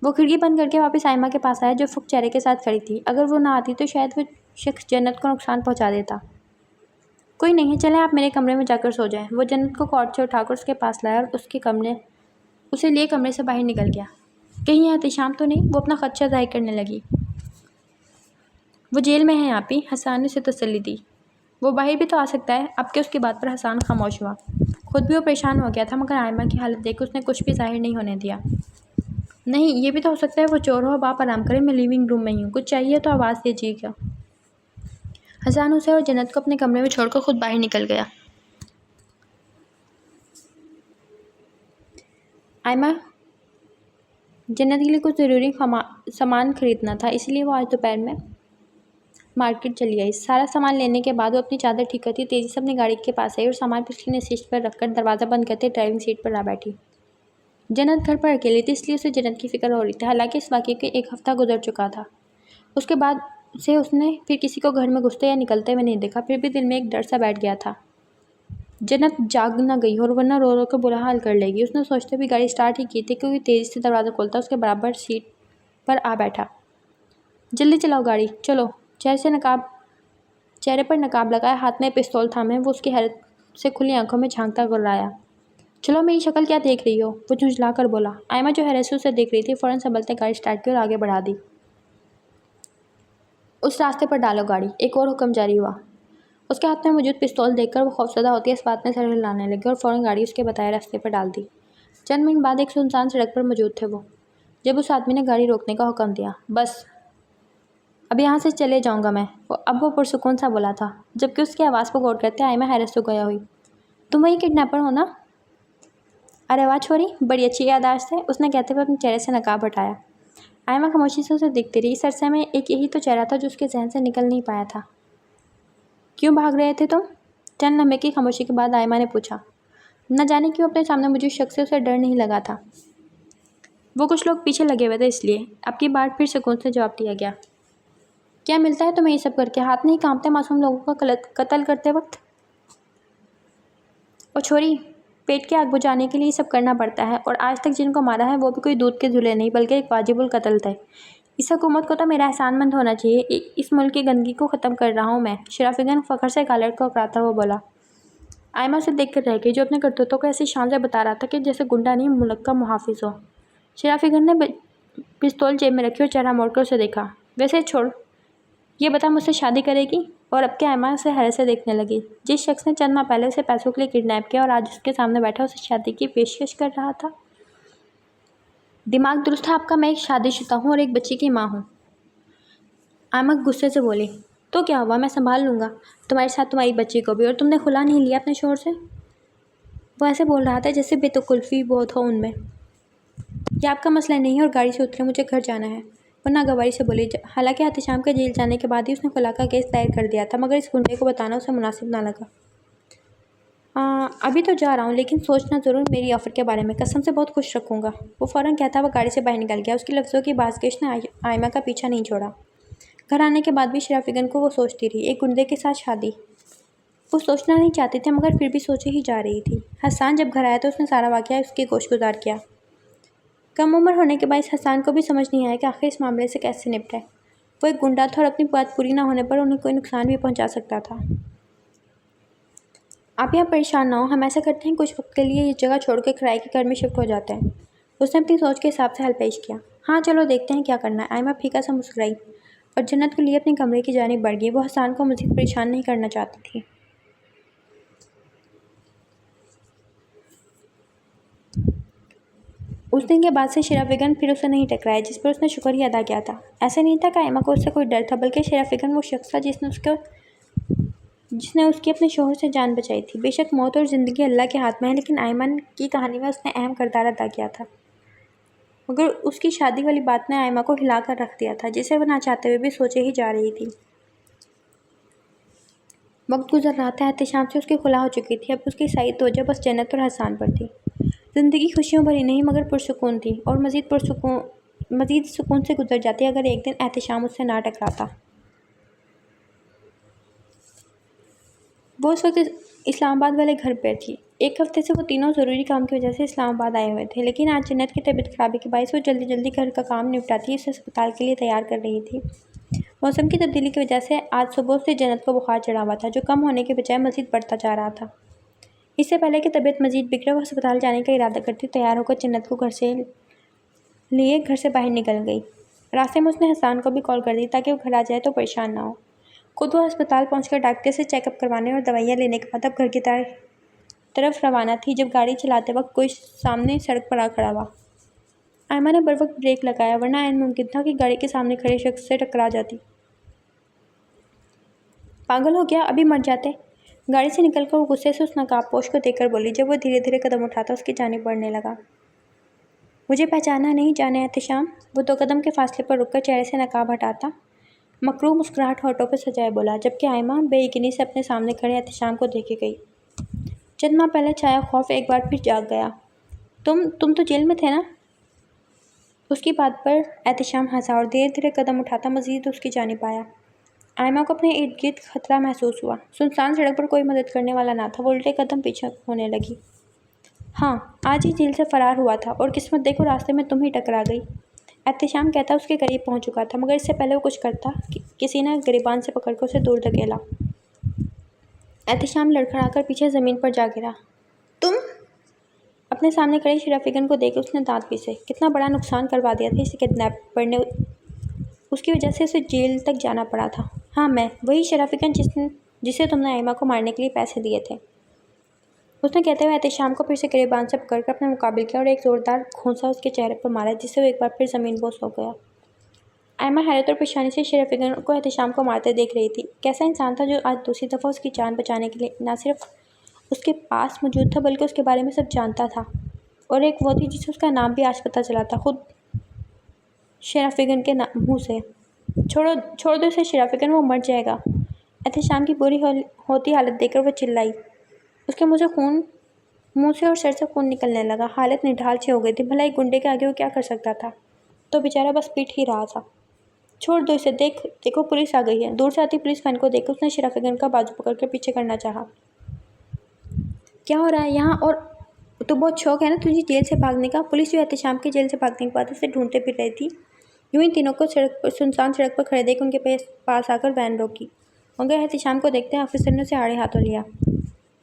وہ کھڑکی بند کر کے واپس آئمہ کے پاس آیا جو فک چہرے کے ساتھ کھڑی تھی۔ اگر وہ نہ آتی تو شاید وہ شخص جنت کو نقصان پہنچا دیتا۔ کوئی نہیں ہے، چلیں آپ میرے کمرے میں جا کر سو جائیں۔ وہ جنت کو کاٹ سے اٹھا کر اس کے پاس لایا اور اسے لیے کمرے سے باہر نکل گیا۔ کہیں احتشام تو نہیں؟ وہ اپنا خدشہ ظاہر کرنے لگی۔ وہ جیل میں ہے آپی، حسان نے اسے تسلی دی۔ وہ باہر بھی تو آ سکتا ہے۔ اب کہ اس کی بات پر حسان خاموش ہوا۔ خود بھی وہ پریشان ہو گیا تھا، مگر آئمہ کی حالت دیکھ اس نے کچھ بھی ظاہر نہیں ہونے دیا۔ نہیں، یہ بھی تو ہو سکتا ہے وہ چور ہو۔ اب آپ آرام کریں، میں لیونگ روم میں ہی ہوں، کچھ چاہیے تو آواز دیجیے گا۔ حسان اسے اور جنت کو اپنے کمرے میں چھوڑ کر خود باہر نکل گیا۔ آئمہ جنت کے لیے کچھ ضروری سامان خریدنا تھا، اس لیے وہ آج دوپہر میں مارکیٹ چلی گئی۔ سارا سامان لینے کے بعد وہ اپنی چادر ٹھیک کرتی تیزی سے اپنی گاڑی کے پاس آئی اور سامان پچھلی نشست پر رکھ کر دروازہ بند کرتے ڈرائیونگ سیٹ پر آ بیٹھی۔ جنت گھر پر اکیلی تھی، اس لیے اسے جنت کی فکر ہو رہی تھی، حالانکہ اس واقعے کے 1 ہفتہ گزر چکا تھا۔ اس کے بعد سے اس نے پھر کسی کو گھر میں گھستے یا نکلتے ہوئے نہیں دیکھا، پھر بھی دل میں ایک ڈر سا بیٹھ گیا تھا۔ جنت جاگ نہ گئی اور ورنہ رو رو کر برا حال کر لے گی۔ اس نے سوچتے بھی گاڑی سٹارٹ ہی کی تھی کہ کوئی تیزی سے دروازہ کھولتا اس کے برابر سیٹ پر آ بیٹھا۔ جلدی چلاؤ گاڑی، چلو۔ چہرے پر نقاب لگائے، ہاتھ میں پستول تھامے وہ اس کی حیرت سے کھلی آنکھوں میں جھانکتا گررایا۔ چلو، میری شکل کیا دیکھ رہی ہو؟ وہ جھنجھلا کر بولا۔ آئمہ جو حیرت سے اسے دیکھ رہی تھی فوراً سنبھلتے گاڑی سٹارٹ کی اور آگے بڑھا دی۔ اس راستے پر ڈالو گاڑی، ایک اور حکم جاری ہوا۔ اس کے ہاتھ میں موجود پستول دیکھ کر وہ خوفزدہ ہوتی اس بات میں سر ہلانے لگی اور فوراً گاڑی اس کے بتائے راستے پر ڈال دی۔ چند منٹ بعد ایک سنسان سڑک پر موجود تھے وہ، جب اس آدمی نے گاڑی روکنے کا حکم دیا۔ بس اب یہاں سے چلے جاؤں گا میں، اب وہ پرسکون سا بولا تھا، جبکہ اس کی آواز پر غور کرتے آئمہ حیرت سے گویا ہوئی۔ تم وہی کڈنیپر ہو نا؟ ارے واہ چھوری، بڑی اچھی یادداشت ہے، اس نے کہتے ہوئے اپنے چہرے سے نقاب ہٹایا۔ آئمہ خاموشی سے اسے دیکھتی رہی۔ اس عرصے میں ایک یہی تو چہرہ تھا جو اس کے ذہن سے نکل نہیں پایا تھا۔ کیوں بھاگ رہے تھے تم؟ چند لمحے کی خاموشی کے بعد آئمہ نے پوچھا۔ نہ جانے کیوں اپنے سامنے موجود شخص سے اسے ڈر نہیں لگا تھا۔ وہ کچھ لوگ پیچھے لگے ہوئے تھے اس لیے۔ اب کی بار پھر سکون سے جواب دیا گیا۔ کیا ملتا ہے تمہیں یہ سب کر کے؟ ہاتھ نہیں کانپتے معصوم لوگوں کا قتل کرتے وقت؟ اور چھوری، پیٹ کی آگ بجھانے کے لیے یہ سب کرنا پڑتا ہے، اور آج تک جن کو مارا ہے وہ بھی کوئی دودھ کے دھلے نہیں بلکہ ایک واجب القتل تھے۔ اس حکومت کو تو میرا احسان مند ہونا چاہیے، اس ملک کی گندگی کو ختم کر رہا ہوں میں۔ شرافیگن فخر سے کالر کو اکڑاتا ہوا بولا۔ آئمہ اسے دیکھ کر رہ گئی، جو اپنے کرتوتوں کو ایسی شان سے بتا رہا تھا کہ جیسے گنڈا نہیں ملک کا محافظ ہو۔ شرافیگن نے پستول جیب میں رکھی اور چہرہ موڑ کر اسے دیکھا۔ ویسے چھوڑ، یہ بتا مجھ سے شادی کرے گی؟ اور اب کہ آئمہ اسے حیرت سے دیکھنے لگی۔ جس شخص نے چند ماہ پہلے اسے پیسوں کے لیے کڈنیپ کیا اور آج اس کے سامنے بیٹھا اسے شادی کی پیشکش کر رہا تھا۔ دماغ درست ہے آپ کا؟ میں ایک شادی شدہ ہوں اور ایک بچی کی ماں ہوں۔ آئمہ غصے سے بولی۔ تو کیا ہوا، میں سنبھال لوں گا تمہارے ساتھ تمہاری بچی کو بھی، اور تم نے خلا نہیں لیا اپنے شوہر سے؟ وہ ایسے بول رہا تھا جیسے بے تکلفی بہت ہو ان میں۔ یہ آپ کا مسئلہ نہیں ہے اور گاڑی سے اترے، مجھے گھر جانا ہے۔ وہ ناگواری سے بولی۔ حالانکہ احتشام کے جیل جانے کے بعد ہی اس نے خلا کا کیس دائر کر دیا تھا، مگر اس گنڈے کو بتانا اسے مناسب نہ لگا۔ ابھی تو جا رہا ہوں، لیکن سوچنا ضرور میری آفر کے بارے میں، قسم سے بہت خوش رکھوں گا۔ وہ فوراً کہتا ہوا گاڑی سے باہر نکل گیا۔ اس کی لفظوں کی بازگشت نے آئمہ کا پیچھا نہیں چھوڑا۔ گھر آنے کے بعد بھی شرافیگن کو وہ سوچتی رہی، ایک گنڈے کے ساتھ شادی۔ وہ سوچنا نہیں چاہتی تھی مگر پھر بھی سوچے ہی جا رہی تھی۔ حسان جب گھر آیا تو اس نے سارا واقعہ اس کی گوش گزار کیا۔ کم عمر ہونے کے باعث حسان کو بھی سمجھ نہیں آیا کہ آخر اس معاملے سے کیسے نپٹے۔ وہ ایک گنڈا تھا اور اپنی بات پوری نہ ہونے پر انہیں کوئی نقصان بھی پہنچا سکتا تھا۔ آپ یہاں پریشان نہ ہو، ہم ایسا کرتے ہیں کچھ وقت کے لیے یہ جگہ چھوڑ کر کرائے کے گھر میں شفٹ ہو جاتے ہیں۔ اس نے اپنی سوچ کے حساب سے حل پیش کیا۔ ہاں چلو دیکھتے ہیں کیا کرنا ہے۔ آئمہ پھیکا سا مسکرائی اور جنت کو لیے اپنے کمرے کی جانب بڑھ گئی۔ وہ حسان کو مزید پریشان نہیں کرنا چاہتی تھی۔ اس دن کے بعد سے شرافیگن پھر اسے نہیں ٹکرایا، جس پر اس نے شکر ہی ادا کیا تھا۔ ایسا نہیں تھا کہ آئمہ کو اس سے کوئی ڈر تھا، بلکہ شرافیگن وہ شخص تھا جس نے اس کی اپنے شوہر سے جان بچائی تھی۔ بے شک موت اور زندگی اللہ کے ہاتھ میں ہے، لیکن آئمہ کی کہانی میں اس نے اہم کردار ادا کیا تھا۔ مگر اس کی شادی والی بات نے آئمہ کو ہلا کر رکھ دیا تھا، جسے وہ نہ چاہتے ہوئے بھی سوچے ہی جا رہی تھی۔ وقت گزر رہا تھا، احتشام سے اس کی خلا ہو چکی تھی، اب اس کی ساری توجہ بس جنت اور حسان پر تھی۔ زندگی خوشیوں بھری نہیں مگر پرسکون تھی، اور مزید سکون سے گزر جاتی اگر ایک دن احتشام اس سے نہ ٹکراتا۔ وہ اس وقت اسلام آباد والے گھر پر تھی۔ ایک ہفتے سے وہ تینوں ضروری کام کی وجہ سے اسلام آباد آئے ہوئے تھے، لیکن آج جنت کی طبیعت خرابی کے باعث وہ جلدی جلدی گھر کا کام نپٹاتی اسے ہسپتال کے لیے تیار کر رہی تھی۔ موسم کی تبدیلی کی وجہ سے آج صبح سے جنت کو بخار چڑھا ہوا تھا، جو کم ہونے کے بجائے مزید بڑھتا جا رہا تھا۔ اس سے پہلے کہ طبیعت مزید بگڑے، وہ ہسپتال جانے کا ارادہ کرتی تیار ہو کر جنت کو گھر سے باہر نکل گئی۔ راستے میں اس نے حسان کو بھی کال کر دی تاکہ وہ گھر آ جائے تو پریشان نہ ہو۔ خود وہ ہسپتال پہنچ کر ڈاکٹر سے چیک اپ کروانے اور دوائیاں لینے کے بعد اب گھر کی طرف روانہ تھی، جب گاڑی چلاتے وقت کوئی سامنے سڑک پر آ کھڑا ہوا۔ آئمہ نے بروقت بریک لگایا، ورنہ عین ممکن تھا کہ گاڑی کے سامنے کھڑے شخص سے ٹکرا جاتی۔ پاگل ہو گیا، ابھی مر جاتے۔ گاڑی سے نکل کر وہ غصے سے اس نقاب پوش کو دیکھ کر بولی، جب وہ دھیرے دھیرے قدم اٹھاتا اس کی جانب بڑھنے لگا۔ مجھے پہچانا نہیں جانے احتشام؟ وہ 2 قدم کے فاصلے پر رک کر چہرے سے نقاب ہٹاتا مکروہ مسکراہٹ ہونٹوں پہ سجائے بولا، جبکہ آئمہ بے یقینی سے اپنے سامنے کھڑے احتشام کو دیکھے گئی۔ چند ماہ پہلے چھایا خوف ایک بار پھر جاگ گیا۔ تم تو جیل میں تھے نا؟ اس کی بات پر احتشام ہنسا اور دھیرے دھیرے قدم اٹھاتا مزید اس کی جانب آیا۔ آئمہ کو اپنے ارد گرد خطرہ محسوس ہوا۔ سنسان سڑک پر کوئی مدد کرنے والا نہ تھا، وہ الٹے قدم پیچھے ہونے لگی۔ ہاں، آج ہی جیل سے فرار ہوا تھا اور قسمت دیکھو راستے میں تم ہی ٹکرا گئی۔ احتشام کہتا اس کے قریب پہنچ چکا تھا، مگر اس سے پہلے وہ کچھ کرتا کسی نے گریبان سے پکڑ کر اسے دور دھکیلا۔ احتشام لڑکھڑا کر پیچھے زمین پر جا گرا۔ تم؟ اپنے سامنے کھڑے شرافیگن کو دیکھ اس نے دانت پیسے۔ کتنا بڑا نقصان کروا دیا تھا اسے کڈنیپر نے، اس کی وجہ سے اسے جیل تک جانا پڑا تھا۔ ہاں میں، وہی شرافیگن جسے تم نے آئمہ کو مارنے کے لیے پیسے دیے تھے۔ اس نے کہتے ہوئے احتشام کو پھر سے گریبان سے پکڑ کر اپنے مقابل کیا اور ایک زوردار گھونسا اس کے چہرے پر مارا، جس سے وہ ایک بار پھر زمین بوس ہو گیا۔ آئمہ حیرت اور پریشانی سے شرافیگن کو احتشام کو مارتے دیکھ رہی تھی۔ کیسا انسان تھا جو آج دوسری دفعہ اس کی جان بچانے کے لیے نہ صرف اس کے پاس موجود تھا بلکہ اس کے بارے میں سب جانتا تھا، اور ایک وہ تھی جسے اس کا نام بھی آج پتہ چلا تھا، خود شرافیگن کے منہ سے۔ چھوڑ دو اسے شرافیگن، وہ مر جائے گا۔ احتشام کی بری ہوتی حالت دیکھ کر وہ چلائی۔ اس کے منہ سے اور سر سے خون نکلنے لگا۔ حالت نڈھال سی ہو گئی تھی، بھلا ایک گنڈے کے آگے وہ کیا کر سکتا تھا؟ تو بیچارہ بس پیٹ ہی رہا تھا۔ چھوڑ دو اسے، دیکھو پولیس آ گئی ہے۔ دور سے آتی پولیس وین کو دیکھ کر اس نے شرافیگن کا بازو پکڑ کر پیچھے کرنا چاہا۔ کیا ہو رہا ہے یہاں؟ اور تو بہت شوق ہے نا تجھے جیل سے بھاگنے کا؟ پولیس جو احتشام کے جیل سے بھاگنے کے بعد اسے ڈھونڈتے پھر رہی تھی، یوں ہی تینوں کو سنسان سڑک پر کھڑے دیکھ ان کے پاس آ کر وین روکی، مگر احتشام کو دیکھتے آفیسر نے اسے آڑے ہاتھوں لیا۔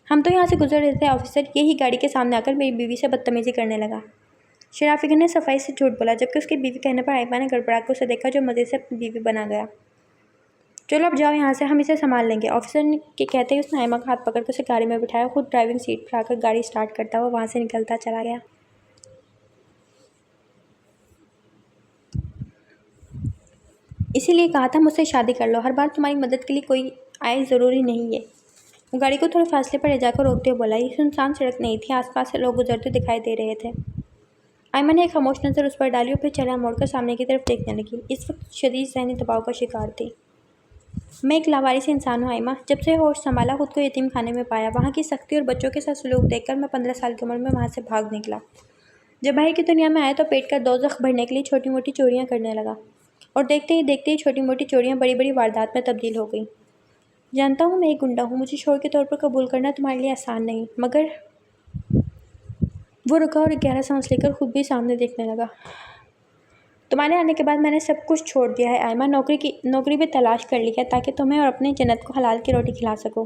ہم تو یہاں سے گزر رہے تھے آفیسر، یہی گاڑی کے سامنے آ کر میری بیوی سے بدتمیزی کرنے لگا۔ شرافیقر نے صفائی سے جھوٹ بولا، جبکہ اس کی بیوی کہنے پر آئمہ نے گڑبڑا کر اسے دیکھا جو مزے سے اپنی بیوی بنا گیا۔ چلو اب جاؤ یہاں سے، ہم اسے سنبھال لیں گے، آفیسر کے کہتے ہی اس نے آئمہ کا ہاتھ پکڑ کر اسے گاڑی میں بٹھایا، خود ڈرائیونگ سیٹ پر آ کر گاڑی سٹارٹ کرتا ہوا وہاں سے نکلتا چلا گیا۔ اسی لیے کہا تھا مجھ سے شادی کر لو، ہر بار تمہاری مدد کے لیے کوئی آئے، ضروری نہیں ہے۔ وہ گاڑی کو تھوڑے فاصلے پر لے جا کر روکتے ہوئے بولا، یہ سنسان سڑک نہیں تھی، آس پاس سے لوگ گزرتے دکھائی دے رہے تھے۔ آئمہ نے ایک خاموش نظر اس پر ڈالی اور پھر چہرہ موڑ کر سامنے کی طرف دیکھنے لگی، اس وقت شدید ذہنی دباؤ کا شکار تھی۔ میں ایک لاوارث انسان ہوں آئمہ، جب سے ہوش سنبھالا خود کو یتیم خانے میں پایا، وہاں کی سختی اور بچوں کے ساتھ سلوک دیکھ کر میں 15 سال کی عمر میں وہاں سے بھاگ نکلا۔ جب باہر کی دنیا میں آیا تو پیٹ کا دوزخ بھرنے کے لیے چھوٹی موٹی چوریاں کرنے لگا، اور دیکھتے ہی چھوٹی موٹی چوریاں بڑی بڑی واردات میں تبدیل ہو گئیں۔ جانتا ہوں میں ایک گنڈا ہوں، مجھے شوہر کے طور پر قبول کرنا تمہارے لیے آسان نہیں، مگر… وہ رکا اور ایک گہرا سانس لے کر خود بھی سامنے دیکھنے لگا۔ تمہارے آنے کے بعد میں نے سب کچھ چھوڑ دیا ہے آئمہ، نوکری بھی تلاش کر لی ہے تاکہ تمہیں اور اپنی جنت کو حلال کی روٹی کھلا سکوں۔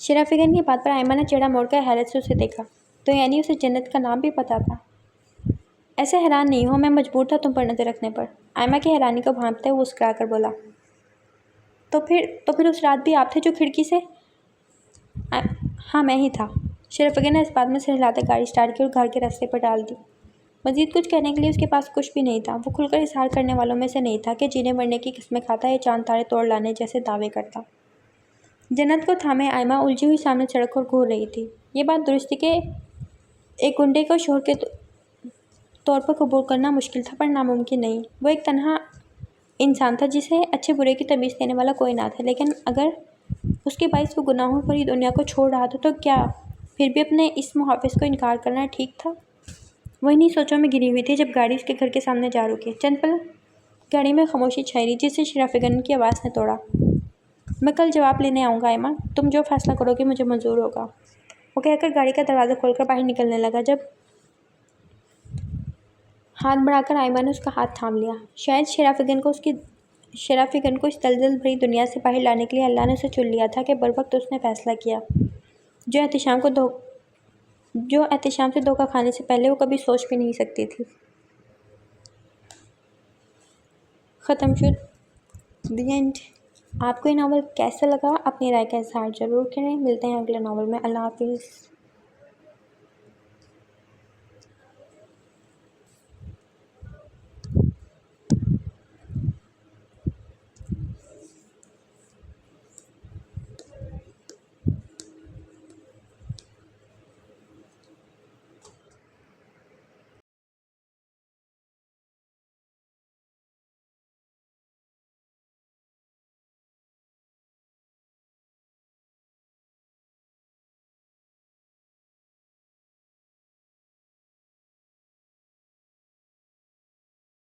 شرافیقر کی بات پر آئمہ نے چہرہ موڑ کر حیرت سے اسے دیکھا، تو یعنی اسے جنت کا نام بھی پتہ تھا؟ ایسے حیران نہیں ہو، میں مجبور تھا تم پر نظر رکھنے پر، آئمہ کی حیرانی کو بھانپتے ہوئے وہ مسکرا کر بولا۔ تو پھر اس رات بھی آپ تھے جو کھڑکی سے… ہاں میں ہی تھا۔ شرافیقر نے اس بات میں سر ہلاتے گاڑی سٹارٹ کی اور گھر کے راستے پر ڈال دی۔ مزید کچھ کہنے کے لیے اس کے پاس کچھ بھی نہیں تھا، وہ کھل کر اظہار کرنے والوں میں سے نہیں تھا کہ جینے مرنے کی قسمیں کھاتا یا چاند تارے توڑ لانے جیسے دعوے کرتا۔ جنت کو تھامے آئمہ الجھی ہوئی سامنے سڑک پر گھور رہی تھی۔ یہ بات درست تھی کہ ایک گنڈے کو شوہر کے طور پر قبول کرنا مشکل تھا، پر ناممکن نہیں۔ وہ ایک تنہا انسان تھا جسے اچھے برے کی تمیز دینے والا کوئی نہ تھا، لیکن اگر اس کے باعث وہ گناہوں بھری دنیا کو چھوڑ رہا تھا تو کیا پھر بھی اپنے اس محافظ کو انکار کرنا ٹھیک تھا؟ وہ انہی سوچوں میں گری ہوئی تھی جب گاڑی اس کے گھر کے سامنے جا رکی۔ چند پل گاڑی میں خاموشی چھائی رہی، جسے شرافیقر کی آواز نے توڑا۔ میں کل جواب لینے آؤں گا آئمہ، تم جو فیصلہ کرو گے مجھے منظور ہوگا۔ وہ کہہ کر گاڑی کا دروازہ کھول کر باہر نکلنے لگا، جب ہاتھ بڑھا کر آئمہ نے اس کا ہاتھ تھام لیا۔ شاید شرافیقر کو اس دلدل بھری دنیا سے باہر لانے کے لیے اللہ نے اسے چن لیا تھا کہ بروقت اس نے فیصلہ کیا، جو احتشام سے دھوکہ کھانے سے پہلے وہ کبھی سوچ بھی نہیں سکتی تھی۔ ختم شد۔ The end. آپ کو یہ ناول کیسا لگا؟ اپنی رائے کا اظہار ضرور کریں۔ ملتے ہیں اگلے ناول میں۔ اللہ حافظ۔